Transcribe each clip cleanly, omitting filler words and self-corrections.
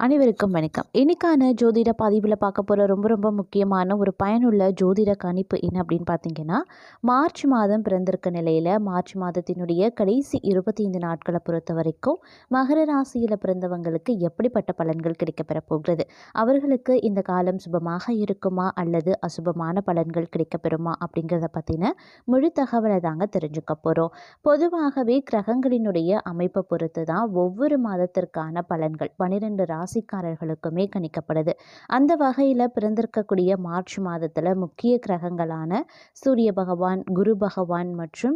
அனைவருக்கும் வணக்கம். இன்னைக்கான ஜோதிட பதிவில் பார்க்க போகிற ரொம்ப முக்கியமான ஒரு பயனுள்ள ஜோதிட கணிப்பு என்ன அப்படின்னு பார்த்தீங்கன்னா, மார்ச் மாதம் பிறந்திருக்க நிலையில் மார்ச் மாதத்தினுடைய கடைசி 25 நாட்களை பொறுத்த வரைக்கும் மகர ராசியில் பிறந்தவங்களுக்கு எப்படிப்பட்ட பலன்கள் கிடைக்கப்பெற போகிறது, அவர்களுக்கு இந்த காலம் சுபமாக இருக்குமா அல்லது அசுபமான பலன்கள் கிடைக்கப்பெறுமா அப்படிங்கிறத பற்றின முழு தகவலை தாங்க தெரிஞ்சுக்க போகிறோம். பொதுவாகவே கிரகங்களினுடைய அமைப்பை பொறுத்து தான் ஒவ்வொரு மாதத்திற்கான பலன்கள் 12 ராசிக்காரர்களுக்குமே கணிக்கப்படுது. அந்த வகையில் பிறந்திருக்கக்கூடிய மார்ச் மாதத்தில் முக்கிய கிரகங்களான சூரிய பகவான், குரு பகவான் மற்றும்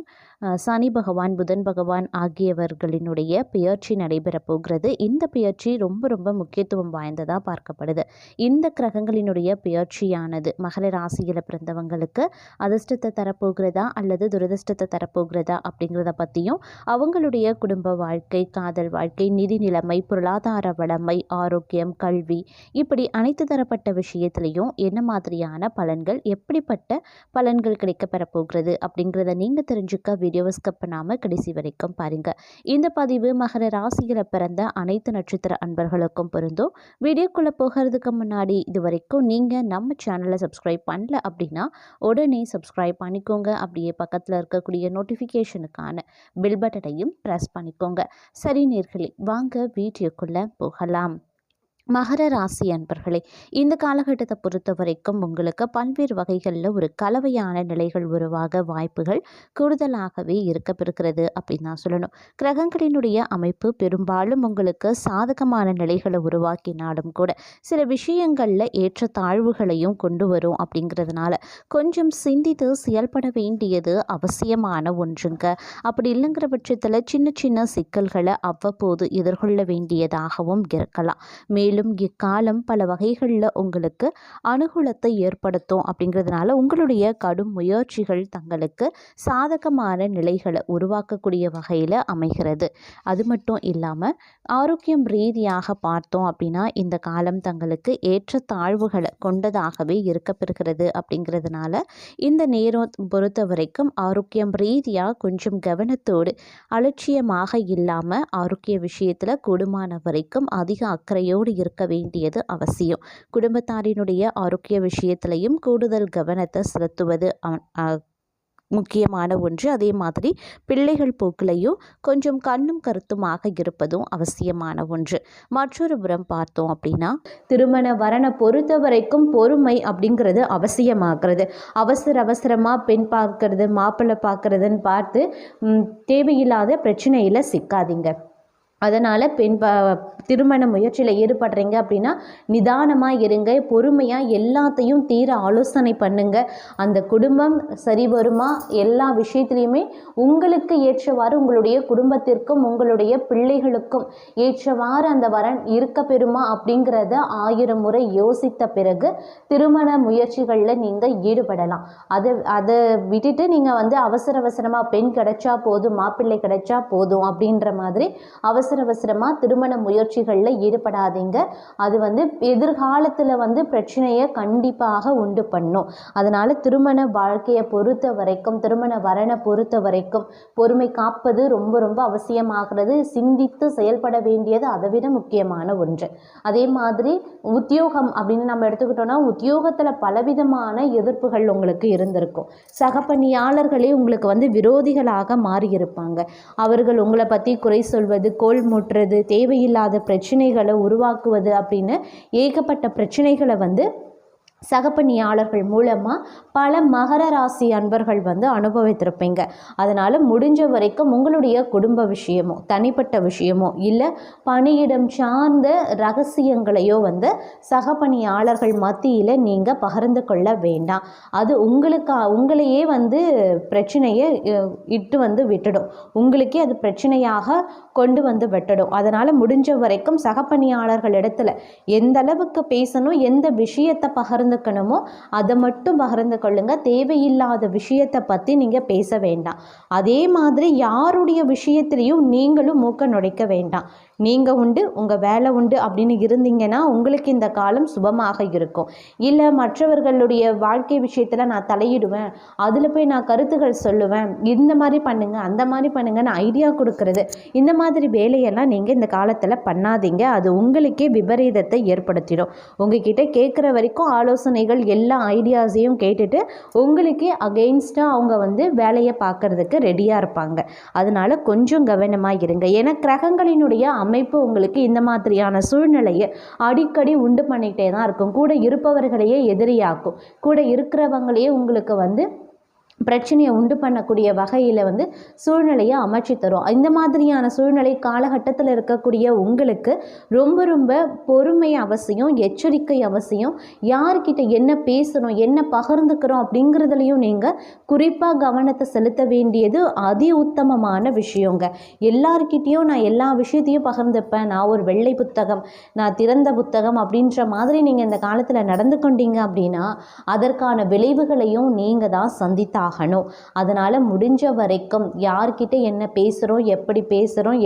சனி பகவான், புதன் பகவான் ஆகியவர்களினுடைய பெயர்ச்சி நடைபெற போகிறது. இந்த பெயர்ச்சி ரொம்ப முக்கியத்துவம் வாய்ந்ததாக பார்க்கப்படுது. இந்த கிரகங்களினுடைய பெயர்ச்சியானது மகர ராசியில் பிறந்தவங்களுக்கு அதிர்ஷ்டத்தை தரப்போகிறதா அல்லது துரதிர்ஷ்டத்தை தரப்போகிறதா அப்படிங்கிறத பற்றியும், அவங்களுடைய குடும்ப வாழ்க்கை, காதல் வாழ்க்கை, நிதி நிலைமை, பொருளாதார வளமை, ஆரோக்கியம், கல்வி, இப்படி அனைத்து தரப்பட்ட விஷயத்திலையும் என்ன மாதிரியான பலன்கள், எப்படிப்பட்ட பலன்கள் கிடைக்க பெறப்போகிறது அப்படிங்கிறத நீங்கள் தெரிஞ்சுக்க வீடியோவை ஸ்கிப் பண்ணாமல் கடைசி வரைக்கும் பாருங்கள். இந்த பதிவு மகர ராசியில் பிறந்த அனைத்து நட்சத்திர அன்பர்களுக்கும் பொருந்தும். வீடியோக்குள்ளே போகிறதுக்கு முன்னாடி இது வரைக்கும் நீங்கள் நம்ம சேனலை சப்ஸ்கிரைப் பண்ணல அப்படின்னா உடனே சப்ஸ்கிரைப் பண்ணிக்கோங்க. அப்படியே பக்கத்தில் இருக்கக்கூடிய நோட்டிஃபிகேஷனுக்கான பெல் பட்டனையும் ப்ரெஸ் பண்ணிக்கோங்க. சரி நேர்களே, வாங்க வீடியோக்குள்ளே போகலாம். மகர ராசி அன்பர்களே, இந்த காலகட்டத்தை பொறுத்த வரைக்கும் உங்களுக்கு பல்வேறு வகைகளில் ஒரு கலவையான நிலைகள் உருவாக வாய்ப்புகள் கூடுதலாகவே இருக்கப்பெறுகிறது அப்படின்னு தான் சொல்லணும். கிரகங்களினுடைய அமைப்பு பெரும்பாலும் உங்களுக்கு சாதகமான நிலைகளை உருவாக்கினாலும் கூட சில விஷயங்களில் ஏற்ற தாழ்வுகளையும் கொண்டு வரும். அப்படிங்கிறதுனால கொஞ்சம் சிந்தித்து செயல்பட வேண்டியது அவசியமான ஒன்றுங்க. அப்படி இல்லைங்கிற பட்சத்தில் சின்ன சிக்கல்களை அவ்வப்போது எதிர்கொள்ள வேண்டியதாகவும் இருக்கலாம். மேலும் இக்காலம் பல வகைகளில் உங்களுக்கு அனுகூலத்தை ஏற்படுத்தும். அப்படிங்கிறதுனால உங்களுடைய கடும் முயற்சிகள் தங்களுக்கு சாதகமான நிலைகளை உருவாக்கக்கூடிய வகையில் அமைகிறது. அது மட்டும் இல்லாமல் ஆரோக்கியம் ரீதியாக பார்த்தோம் அப்படின்னா இந்த காலம் தங்களுக்கு ஏற்ற தாழ்வுகளை கொண்டதாகவே இருக்கப்பெறுகிறது. அப்படிங்கிறதுனால இந்த நேரம் பொறுத்த வரைக்கும் ஆரோக்கியம் ரீதியாக கொஞ்சம் கவனத்தோடு, அலட்சியமாக இல்லாமல் ஆரோக்கிய விஷயத்தில் கூடுமான வரைக்கும் அதிக அக்கறையோடு இருக்க வேண்டியது அவசியம். குடும்பத்தாரினுடைய ஆரோக்கிய விஷயத்திலையும் கூடுதல் கவனத்தை செலுத்துவது முக்கியமான ஒன்று. அதே மாதிரி பிள்ளைகள் போக்கிலையும் கொஞ்சம் கண்ணும் கருத்துமாக இருப்பதும் அவசியமான ஒன்று. மற்றொரு புறம் பார்த்தோம் அப்படின்னா திருமண வரனை பொறுத்த வரைக்கும் பொறுமை அப்படிங்கிறது அவசியமாகிறது. அவசரமாக பெண் பார்க்கறது, மாப்பிள்ளை பார்க்கறதுன்னு பார்த்து தேவையில்லாத பிரச்சனையில் சிக்காதீங்க. அதனால் திருமண முயற்சியில் ஈடுபடுறீங்க அப்படின்னா நிதானமாக இருங்க, பொறுமையாக எல்லாத்தையும் தீர ஆலோசனை பண்ணுங்க. அந்த குடும்பம் சரி வருமா, எல்லா விஷயத்துலையுமே உங்களுக்கு ஏற்றவாறு, உங்களுடைய குடும்பத்திற்கும் உங்களுடைய பிள்ளைகளுக்கும் ஏற்றவாறு அந்த வரன் இருக்க பெறுமா அப்படிங்கிறத 1000 முறை யோசித்த பிறகு திருமண முயற்சிகளில் நீங்கள் ஈடுபடலாம். அதை விட்டுட்டு நீங்கள் அவசரமாக பெண் கிடைச்சா போதும், மாப்பிள்ளை கிடைச்சா போதும் அப்படின்ற மாதிரி அவசரமாக திருமண முயற்சிகளில் ஈடுபடாதீங்க. அது எதிர்காலத்தில் பிரச்சனையை கண்டிப்பாக உண்டு பண்ணும். அதனால் திருமண வாழ்க்கையை பொறுத்த வரைக்கும், திருமண வரனை பொறுத்த வரைக்கும் பொறுமை காப்பது ரொம்ப அவசியமாகிறது. சிந்தித்து செயல்பட வேண்டியது அதை விட முக்கியமான ஒன்று. அதே மாதிரி உத்தியோகம் அப்படின்னு நம்ம எடுத்துக்கிட்டோம்னா உத்தியோகத்தில் பலவிதமான எதிர்ப்புகள் உங்களுக்கு இருந்திருக்கும். சக பணியாளர்களே உங்களுக்கு விரோதிகளாக மாறியிருப்பாங்க. அவர்கள் உங்களை பற்றி குறை சொல்வது, கோல் முட்டுறது, தேவையில்லாத பிரச்சனைகளை உருவாக்குவது அப்படின்னு ஏகப்பட்ட பிரச்சனைகளை சக பணியாளர்கள் மூலமாக பல மகர ராசி அன்பர்கள் அனுபவித்திருப்பீங்க. அதனால் முடிஞ்ச வரைக்கும் உங்களுடைய குடும்ப விஷயமோ, தனிப்பட்ட விஷயமோ, இல்லை பணியிடம் சார்ந்த ரகசியங்களையோ சக பணியாளர்கள் மத்தியில் நீங்கள் பகிர்ந்து கொள்ள வேண்டாம். அது உங்களையே பிரச்சனையை இட்டு விட்டுடும். உங்களுக்கே அது பிரச்சனையாக கொண்டு விட்டுடும். அதனால் முடிஞ்ச வரைக்கும் சக பணியாளர்கள் இடத்துல எந்த அளவுக்கு பேசணும், எந்த விஷயத்தை பகிர்ந்துக்கணுமோ அதை மட்டும் பகிர்ந்து கொள்ளுங்க. தேவையில்லாத விஷயத்தை பற்றி நீங்கள் பேச வேண்டாம். அதே மாதிரி யாருடைய விஷயத்திலையும் நீங்களும் மூக்க நுழைக்க வேண்டாம். நீங்கள் உண்டு உங்கள் வேலை உண்டு அப்படின்னு இருந்தீங்கன்னா உங்களுக்கு இந்த காலம் சுபமாக இருக்கும். இல்லை மற்றவர்களுடைய வாழ்க்கை விஷயத்தில் நான் தலையிடுவேன், அதில் போய் நான் கருத்துக்கள் சொல்லுவேன், இந்த மாதிரி பண்ணுங்க அந்த மாதிரி பண்ணுங்கன்னு ஐடியா கொடுக்கறது, இந்த மாதிரி வேலையெல்லாம் நீங்கள் இந்த காலத்தில் பண்ணாதீங்க. அது உங்களுக்கே விபரீதத்தை ஏற்படுத்திடும். உங்ககிட்ட கேட்குற வரைக்கும் ஆலோசனைகள் எல்லா ஐடியாஸையும் கேட்டுட்டு உங்களுக்கே அகெயின்ஸ்டாக அவங்க வேலையை பார்க்கறதுக்கு ரெடியாக இருப்பாங்க. அதனால் கொஞ்சம் கவனமாக இருங்க. ஏன்னா கிரகங்களினுடைய அமைப்பு உங்களுக்கு இந்த மாதிரியான சூழ்நிலையை அடிக்கடி உண்டு பண்ணிகிட்டே தான் இருக்கும். கூட இருப்பவர்களையே எதிரியாக்கும், கூட இருக்கிறவங்களையே உங்களுக்கு பிரச்சனையை உண்டு பண்ணக்கூடிய வகையில் சூழ்நிலையை அமைச்சு தரும். இந்த மாதிரியான சூழ்நிலை காலகட்டத்தில் இருக்கக்கூடிய உங்களுக்கு ரொம்ப ரொம்ப பொறுமை அவசியம், எச்சரிக்கை அவசியம். யார்கிட்ட என்ன பேசணும், என்ன பகிர்ந்துக்கிறோம் அப்படிங்கிறதுலையும் நீங்கள் குறிப்பாக கவனத்தை செலுத்த வேண்டியது அதி உத்தமமான விஷயங்க. எல்லார்கிட்டையும் நான் எல்லா விஷயத்தையும் பகிர்ந்துப்பேன், நான் ஒரு வெள்ளை புத்தகம், நான் திறந்த புத்தகம் அப்படின்ற மாதிரி நீங்கள் இந்த காலத்தில் நடந்து கொண்டீங்க அப்படின்னா அதற்கான விளைவுகளையும் நீங்கள் தான் சந்தித்தாகணும். அதனால் முடிஞ்ச வரைக்கும் யார்கிட்ட என்ன பேசுகிறோம், எப்படி பேசுகிறோம்,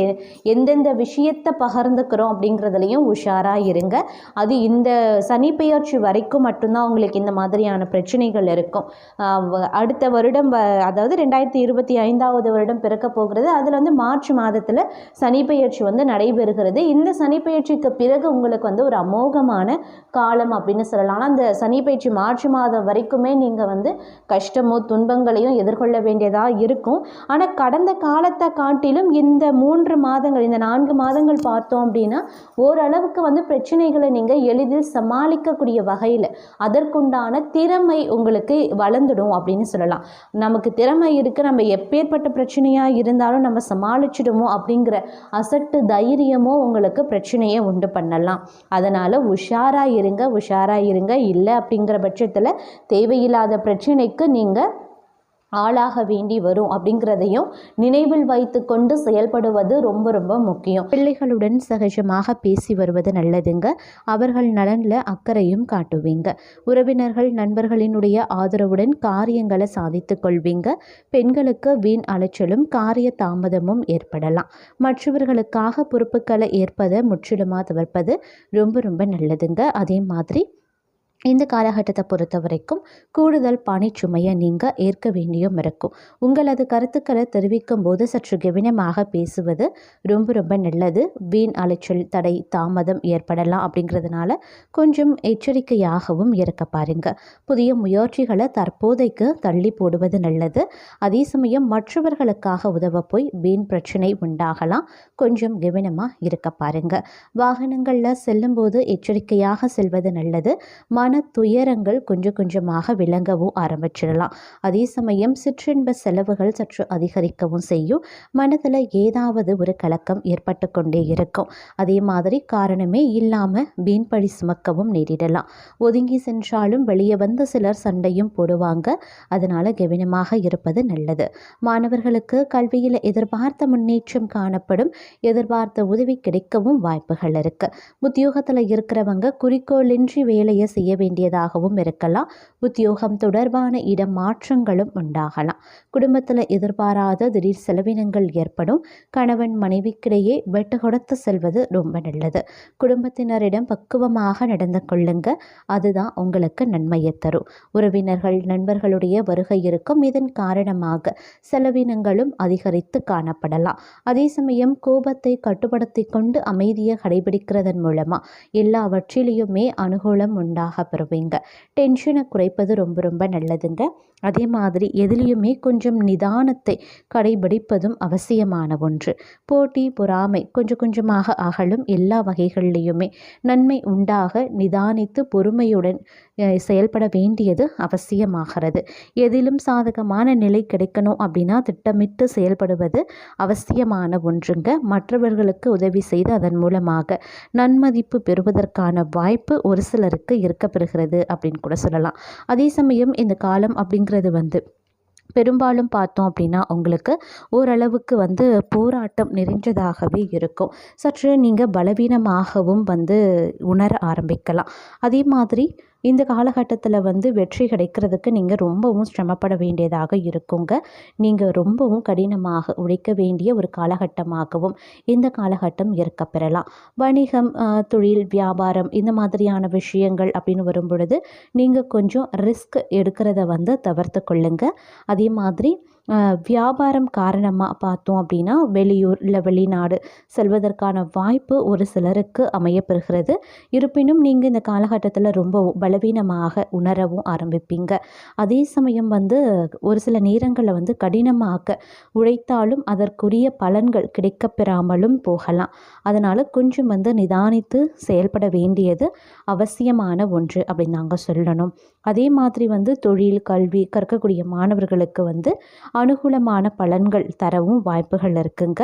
எந்தெந்த விஷயத்தை பகிர்ந்துக்கிறோம் அப்படிங்கிறதுலையும் உஷாராக இருங்க. அது இந்த சனி பெயர்ச்சி வரைக்கும் மட்டும்தான் உங்களுக்கு இந்த மாதிரியான பிரச்சனைகள் இருக்கும். அடுத்த வருடம் அதாவது 2025 வருடம் பிறக்க போகிறது. அதில் மார்ச் மாதத்தில் சனி பெயர்ச்சி நடைபெறுகிறது. இந்த சனி பெயர்ச்சிக்கு பிறகு உங்களுக்கு ஒரு அமோகமான காலம் அப்படின்னு சொல்லலாம். ஆனால் அந்த சனி பெயர்ச்சி மார்ச் மாதம் வரைக்குமே நீங்கள் கஷ்டமோ துன்பங்களையும் எதிர்கொள்ள வேண்டியதாக இருக்கும். ஆனால் கடந்த காலத்தை காட்டிலும் இந்த 3 மாதங்கள், இந்த 4 மாதங்கள் பார்த்தோம் அப்படின்னா ஓரளவுக்கு பிரச்சனைகளை நீங்கள் எளிதில் சமாளிக்கக்கூடிய வகையில் அதற்குண்டான திறமை உங்களுக்கு வளர்ந்துடும் அப்படின்னு சொல்லலாம். நமக்கு திறமை இருக்குது, நம்ம எப்பேற்பட்ட பிரச்சனையாக இருந்தாலும் நம்ம சமாளிச்சிடுமோ அப்படிங்கிற அசட்டு தைரியமோ உங்களுக்கு பிரச்சனையை உண்டு பண்ணலாம். அதனால் உஷாராக இருங்க. இல்லை அப்படிங்கிற பட்சத்தில் தேவையில்லாத பிரச்சனைக்கு நீங்கள் ஆளாக வேண்டி வரும் அப்படிங்கிறதையும் நினைவில் வைத்து கொண்டு செயல்படுவது ரொம்ப ரொம்ப முக்கியம். பிள்ளைகளுடன் சகஜமாக பேசி வருவது நல்லதுங்க. அவர்கள் நலனில் அக்கறையும் காட்டுவீங்க. உறவினர்கள் நண்பர்களினுடைய ஆதரவுடன் காரியங்களை சாதித்து கொள்வீங்க. பெண்களுக்கு வீண் அலைச்சலும் காரிய தாமதமும் ஏற்படலாம். மற்றவர்களுக்காக பொறுப்புகளை ஏற்பதை முற்றிலுமாக தவிர்ப்பது ரொம்ப ரொம்ப நல்லதுங்க. அதே மாதிரி இந்த காலகட்டத்தை பொறுத்த வரைக்கும் கூடுதல் பணிச்சுமையை நீங்கள் ஏற்க வேண்டியும் இருக்கும். உங்களது கருத்துக்களை தெரிவிக்கும் போது சற்று கவனமாக பேசுவது ரொம்ப ரொம்ப நல்லது. வீண் அலைச்சல், தடை, தாமதம் ஏற்படலாம். அப்படிங்கிறதுனால கொஞ்சம் எச்சரிக்கையாகவும் இருக்க பாருங்க. புதிய முயற்சிகளை தற்போதைக்கு தள்ளி போடுவது நல்லது. அதே சமயம் மற்றவர்களுக்காக உதவ போய் வீண் பிரச்சனை உண்டாகலாம். கொஞ்சம் கவனமாக இருக்க பாருங்க. வாகனங்களில் செல்லும்போது எச்சரிக்கையாக செல்வது நல்லது. மன துயரங்கள் கொஞ்சம் கொஞ்சமாக விளங்கவும் ஆரம்பிச்சிடலாம். அதே சமயம் சிற்றின்ப செலவுகள் சற்று அதிகரிக்கவும் செய்யும். மனதில் ஏதாவது ஒரு கலக்கம் ஏற்பட்டு கொண்டே இருக்கும். அதே மாதிரி காரணமே இல்லாமல் வீண்பழி சுமக்கவும் நேரிடலாம். ஒதுங்கி சென்றாலும் வெளியே வந்து சிலர் சண்டையும் போடுவாங்க. அதனால் கவனமாக இருப்பது நல்லது. மாணவர்களுக்கு கல்வியில் எதிர்பார்த்த முன்னேற்றம் காணப்படும். எதிர்பார்த்த உதவி கிடைக்கவும் வாய்ப்புகள் இருக்கு. உத்தியோகத்தில் இருக்கிறவங்க குறிக்கோளின்றி வேலையை செய்ய வேண்டியதாகவும் இருக்கலாம். உத்தியோகம் தொடர்பான இடம் மாற்றங்களும் உண்டாகலாம். குடும்பத்தில் எதிர்பாராத திடீர் செலவினங்கள் ஏற்படும். கணவன் மனைவிக்கிடையே வெட்டு கொடுத்து செல்வது ரொம்ப நல்லது. குடும்பத்தினரிடம் பக்குவமாக நடந்து கொள்ளுங்க. அதுதான் உங்களுக்கு நன்மையை தரும். உறவினர்கள் நண்பர்களுடைய வருகை இருக்கும். இதன் காரணமாக செலவினங்களும் அதிகரித்து காணப்படலாம். அதே சமயம் கோபத்தை கட்டுப்படுத்தி கொண்டு அமைதியை கடைபிடிக்கிறதன் மூலமாக எல்லாவற்றிலையுமே அனுகூலம் உண்டாக பெறுவீங்க. டென்ஷனை குறைப்பது ரொம்ப ரொம்ப நல்லதுங்க. அதே மாதிரி எதிலையுமே கொஞ்சம் நிதானத்தை கடைபிடிப்பதும் அவசியமான ஒன்று. போட்டி பொறாமை கொஞ்சம் கொஞ்சமாக அகலும். எல்லா வகைகளிலையுமே நன்மை உண்டாக நிதானித்து பொறுமையுடன் செயல்பட வேண்டியது அவசியமாகிறது. எதிலும் சாதகமான நிலை கிடைக்கணும் அப்படின்னா திட்டமிட்டு செயல்படுவது அவசியமான ஒன்றுங்க. மற்றவர்களுக்கு உதவி செய்து அதன் மூலமாக நன்மதிப்பு பெறுவதற்கான வாய்ப்பு ஒரு சிலருக்கு இருக்கப்பெறுகிறது அப்படின்னு கூட சொல்லலாம். அதே சமயம் இந்த காலம் அப்படிங்கிறது பெரும்பாலும் பார்த்தோம் அப்படின்னா உங்களுக்கு ஓரளவுக்கு போராட்டம் நிறைஞ்சதாகவே இருக்கும். சற்று நீங்கள் பலவீனமாகவும் உணர ஆரம்பிக்கலாம். அதே மாதிரி இந்த காலகட்டத்தில் வந்து வெற்றி கிடைக்கிறதுக்கு நீங்கள் ரொம்பவும் சிரமப்பட வேண்டியதாக இருக்குங்க. நீங்கள் ரொம்பவும் கடினமாக உழைக்க வேண்டிய ஒரு காலகட்டமாகவும் இந்த காலகட்டம் இருக்க பெறலாம். வணிகம், தொழில், வியாபாரம் இந்த மாதிரியான விஷயங்கள் அப்படின்னு வரும் பொழுது நீங்கள் கொஞ்சம் ரிஸ்க் எடுக்கிறத வந்து தவிர்த்து கொள்ளுங்க. அதே மாதிரி வியாபாரம் காரணமாக பார்த்தோம் அப்படின்னா வெளியூர் இல்லை வெளிநாடு செல்வதற்கான வாய்ப்பு ஒரு சிலருக்கு அமையப்பெறுகிறது. இருப்பினும் நீங்கள் இந்த காலகட்டத்தில் ரொம்ப பலவீனமாக உணரவும் ஆரம்பிப்பீங்க. அதே சமயம் வந்து ஒரு சில நேரங்களில் வந்து கடினமாக உழைத்தாலும் அதற்குரிய பலன்கள் கிடைக்கப்பெறாமலும் போகலாம். அதனால் கொஞ்சம் வந்து நிதானித்து செயல்பட வேண்டியது அவசியமான ஒன்று அப்படின்னு நாங்கள் சொல்லணும். அதே மாதிரி வந்து தொழில், கல்வி கற்கக்கூடிய மாணவர்களுக்கு வந்து அனுகூலமான பலன்கள் தரவும் வாய்ப்புகள் இருக்குங்க.